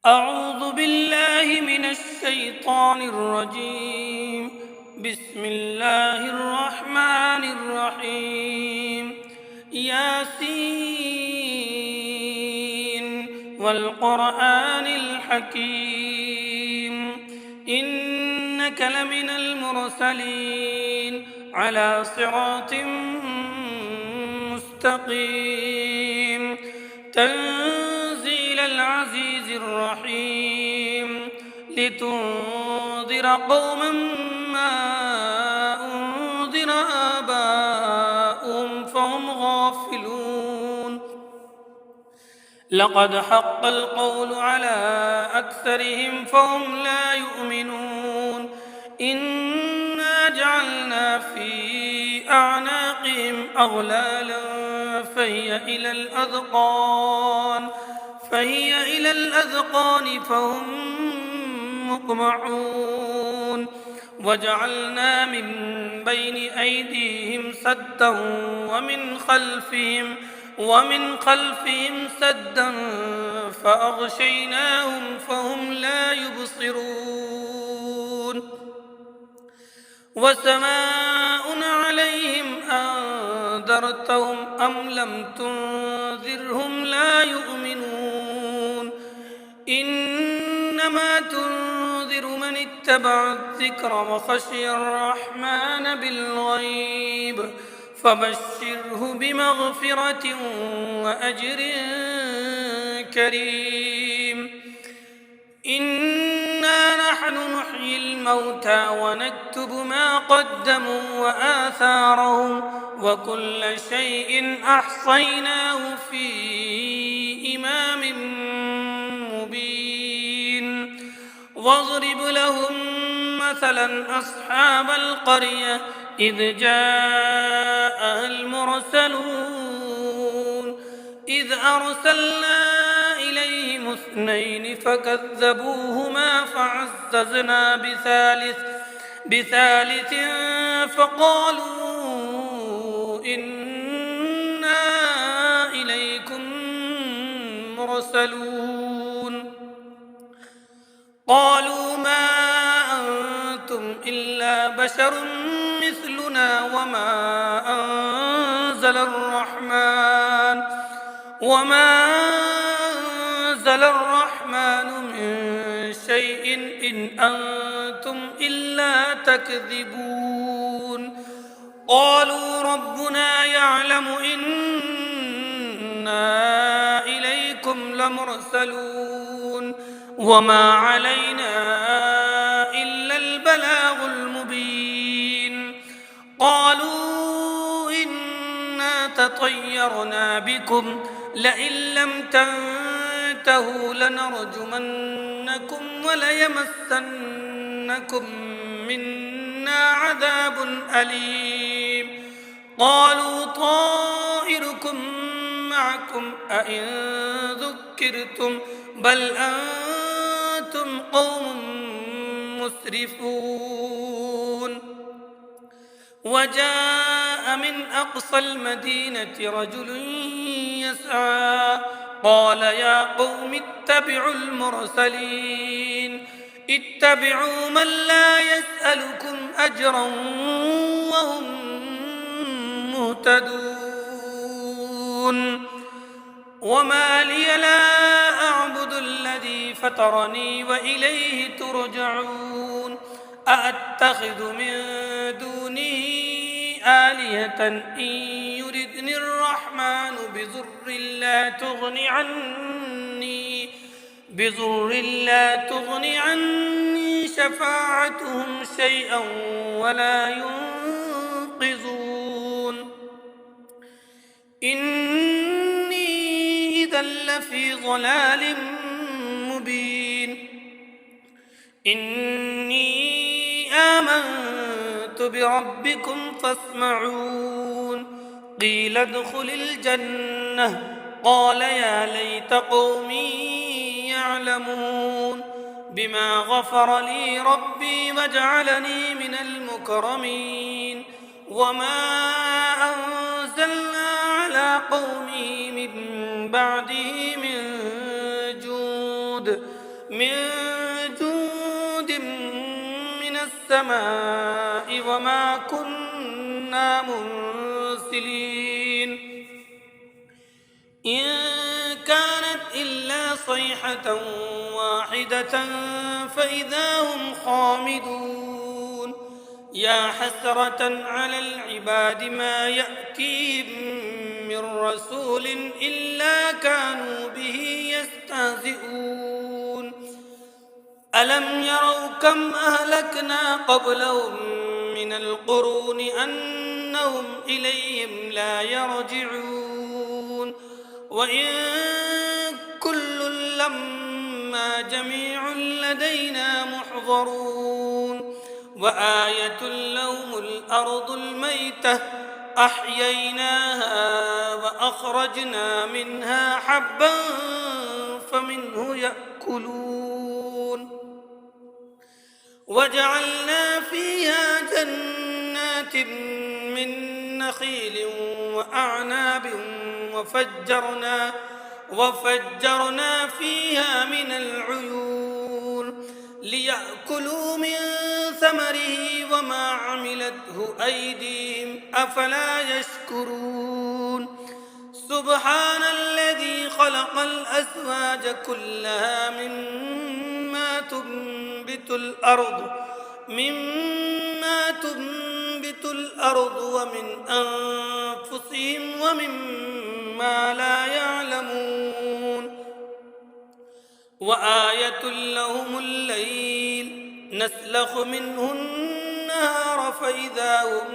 أعوذ بالله من الشيطان الرجيم. بسم الله الرحمن الرحيم. ياسين والقرآن الحكيم إنك لمن المرسلين على صراط مستقيم تنزيل العزيز الرحيم لتنذر قوما ما أنذر آباؤهم فهم غافلون. لقد حق القول على أكثرهم فهم لا يؤمنون. إنا جعلنا في أعناقهم أغلالا فهي إلى الأذقان فهم مقمحون. وجعلنا من بين أيديهم سدا ومن خلفهم سدا فأغشيناهم فهم لا يبصرون. وسماء عليهم أنذرتهم أم لم تنذرهم لا يؤمنون. إنما تنذر من اتبع الذكر وخشي الرحمن بالغيب فبشره بمغفرة وأجر كريم. إنا نحن نحيي الموتى ونكتب ما قدموا وآثارهم وكل شيء أحصيناه في إمام مبين. واضرب لهم مثلا أصحاب القرية إذ جاءها المرسلون إذ أرسلنا إليهم اثنين فكذبوهما فعززنا بثالث فقالوا إنا إليكم مرسلون. قالوا ما أنتم إلا بشر مثلنا وما أنزل الرحمن من شيء إن أنتم إلا تكذبون. قالوا ربنا يعلم إنا إليكم لمرسلون وما علينا إلا البلاغ المبين. قالوا إنا تطيرنا بكم لئن لم تنتهوا لنرجمنكم وليمسنكم منا عذاب أليم. قالوا طائركم معكم أئن ذكرتم بل أنتم قوم مسرفون. وجاء من أقصى المدينة رجل يسعى قال يا قوم اتبعوا المرسلين اتبعوا من لا يسألكم أجرا وهم مهتدون. وما لي لا أعبد الذي فطرني وإليه ترجعون. أأتخذ من دونه آلهة إن يردني الرحمن بضر لا تغن عني شفاعتهم شيئا ولا ينقذون. إني إذا لفي ضلال مبين. إني آمنت بربكم فاسمعون. قيل ادخل الجنة قال يا ليت قومي يعلمون بما غفر لي ربي وجعلني من المكرمين. وما أنزلنا على قومه من بعده من جود من جند من السماء وما كنا منزلين إن كانت إلا صيحة واحدة فإذا هم خامدون يا حسرة على العباد ما يأتيهم من رسول إلا كانوا به يستهزئون ألم يروا كم أهلكنا قبلهم من القرون أنهم إليهم لا يرجعون وإن كل لما جميع لدينا محضرون وآية لهم الأرض الميتة أحييناها وأخرجنا منها حبا فمنه يأكلون وجعلنا فيها جنات من نخيل وأعناب وفجرنا فيها من العيون ليأكلوا من ثمره وما عملته أيديهم أفلا يشكرون سبحان الذي خلق الأزواج كلها مما تنبت الأرض ومن أنفسهم ومما لا يعلمون وآية لهم الليل نسلخ منه النهار فإذا هم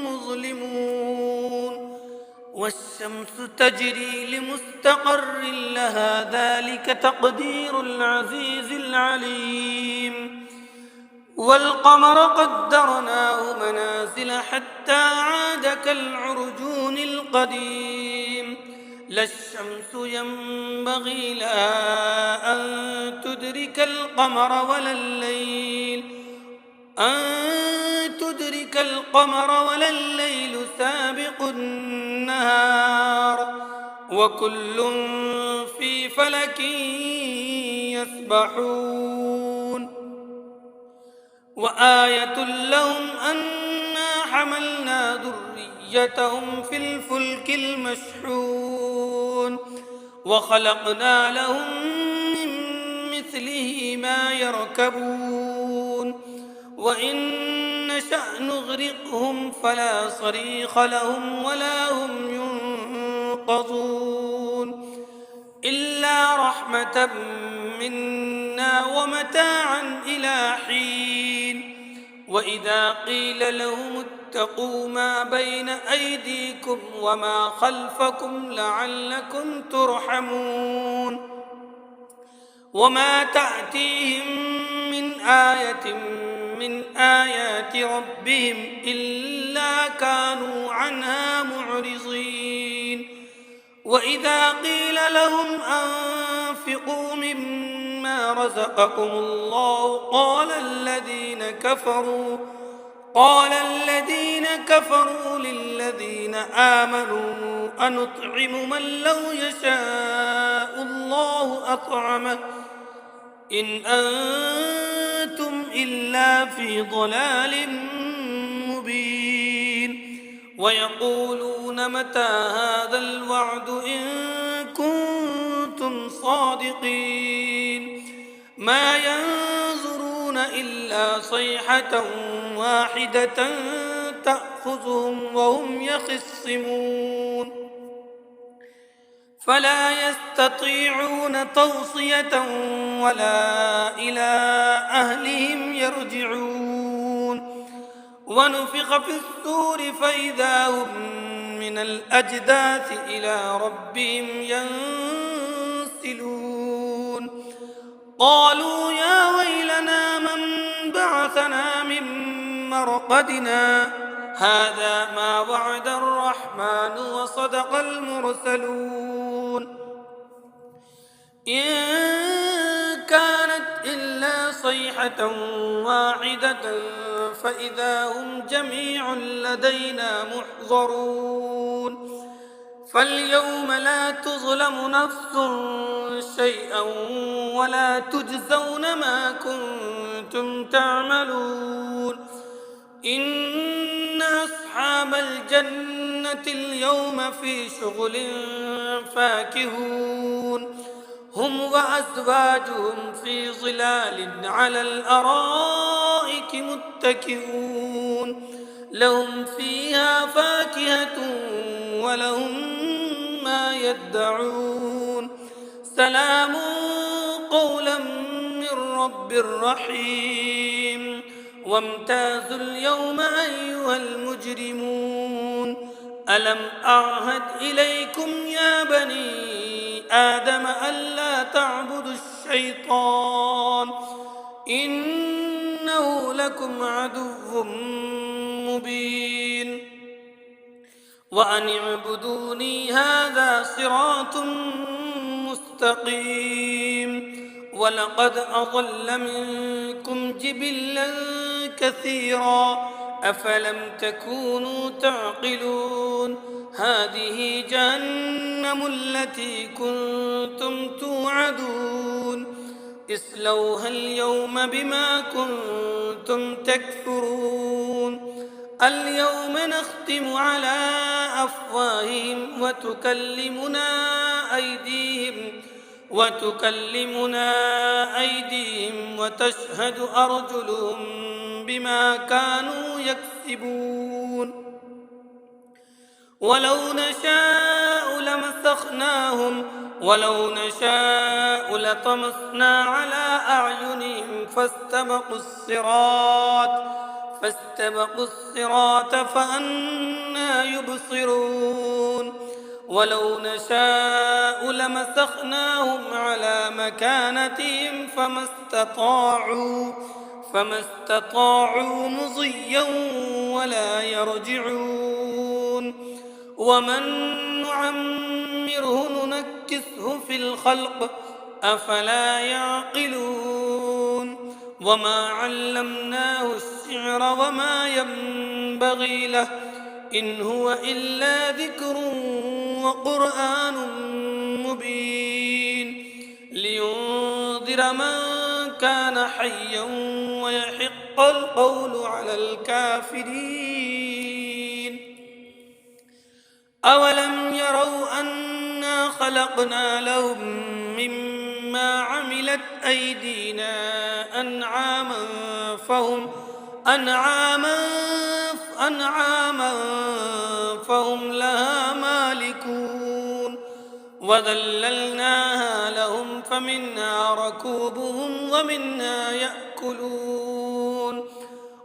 مظلمون والشمس تجري لمستقر لها ذلك تقدير العزيز العليم والقمر قدرناه منازل حتى عاد كالعرجون القديم لا الشمس ينبغي لها أن تدرك القمر ولا الليل سابق النهار وكل في فلك يسبحون وآية لهم أنا حملنا ذريتهم في الفلك المشحون وخلقنا لهم من مثله ما يركبون وإن نشأ نغرقهم فلا صريخ لهم ولا هم ينقذون إلا رحمة منا ومتاعا إلى حين وإذا قيل لهم اتقوا ما بين أيديكم وما خلفكم لعلكم ترحمون وما تأتيهم من آية من آيات ربهم إلا كانوا عنها معرضين وإذا قيل لهم أنفقوا مما رزقكم الله قال الذين كفروا للذين آمنوا أنطعم من لو يشاء الله أطعمه إن أنتم إلا في ضلال مبين ويقولون متى هذا الوعد إن كنتم صادقين ما ينظرون إلا صيحة واحدة تأخذهم وهم يخصمون فلا يستطيعون توصية ولا إلى أهلهم يرجعون ونفخ في الصور فإذا هم من الأجداث إلى ربهم ينسلون قالوا يا ويلنا من بعثنا من مرقدنا هذا ما وعد الرحمن وصدق المرسلون إن كانت إلا صيحة واحدة فإذا هم جميع لدينا محضرون فاليوم لا تظلم نفس شيئا ولا تجزون ما كنتم تعملون إن أصحاب الجنة اليوم في شغل فاكهون هم وأزواجهم في ظلال على الأرائك متكئون لهم فيها فاكهة ولهم ما يدعون سلام قولا من رب رحيم وامتازوا اليوم أيها المجرمون ألم أعهد إليكم يا بني آدم ألا تعبدوا الشيطان إنه لكم عدو مبين وأن اعبدوني هذا صراط مستقيم ولقد أضل منكم جبلا كثيرا أفلم تكونوا تعقلون هذه جهنم التي كنتم توعدون اصلوها اليوم بما كنتم تكفرون اليوم نختم على أفواههم وتكلمنا أيديهم وتشهد أرجلهم بما كانوا يكسبون ولو نشاء لطمسنا على أعينهم فاستبقوا الصراط فأنى يبصرون ولو نشاء لمسخناهم على مكانتهم فما استطاعوا مضيا ولا يرجعون ومن نعمره ننكسه في الخلق أفلا يعقلون وما علمناه الشعر وما ينبغي له إن هو إلا ذكر وقرآن مبين لينذر من كان حيا ويحق القول على الكافرين أولم يروا أنا خلقنا لهم مما عملت أيدينا أنعاما فهم لها مالكون وذللناها لهم فمنها ركوبهم ومنها يأكلون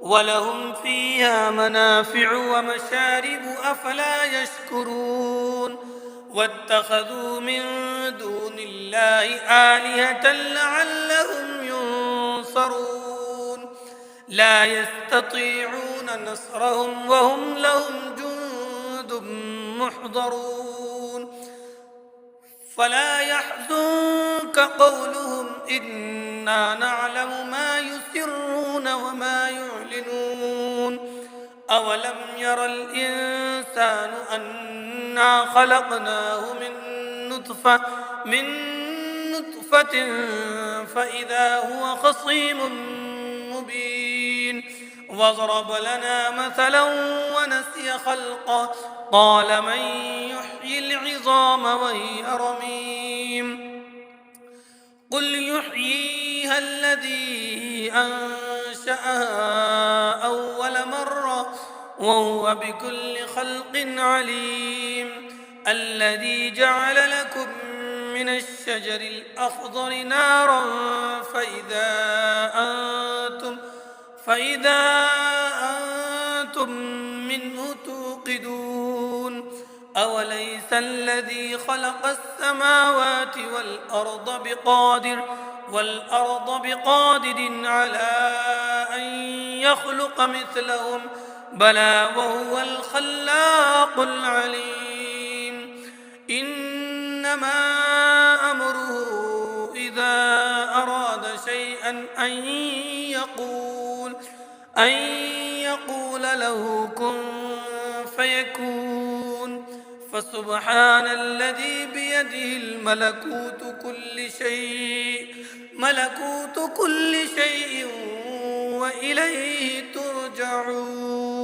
ولهم فيها منافع ومشارب أفلا يشكرون واتخذوا من دون الله آلهة لعلهم ينصرون لا يستطيعون نصرهم وهم لهم جند محضرون فلا يحزنك قولهم إنا نعلم ما يسرون وما يعلنون أولم ير الإنسان أنا خلقناه من نطفة فإذا هو خصيم مبين وضرب لنا مثلا ونسي خلقه قال من يحيي العظام وهي رميم قل يحييها الذي أنشأها أول مرة وهو بكل خلق عليم الذي جعل لكم من الشجر الأخضر نارا فإذا أنتم منه توقدون أوليس الذي خلق السماوات والأرض بقادر على أن يخلق مثلهم بلى وهو الخلاق العليم إنما أمره إذا أراد شيئا أن يقول له كن فيكون فسبحان الذي بيده الملكوت كل شيء ملكوت كل شيء وإليه ترجعون.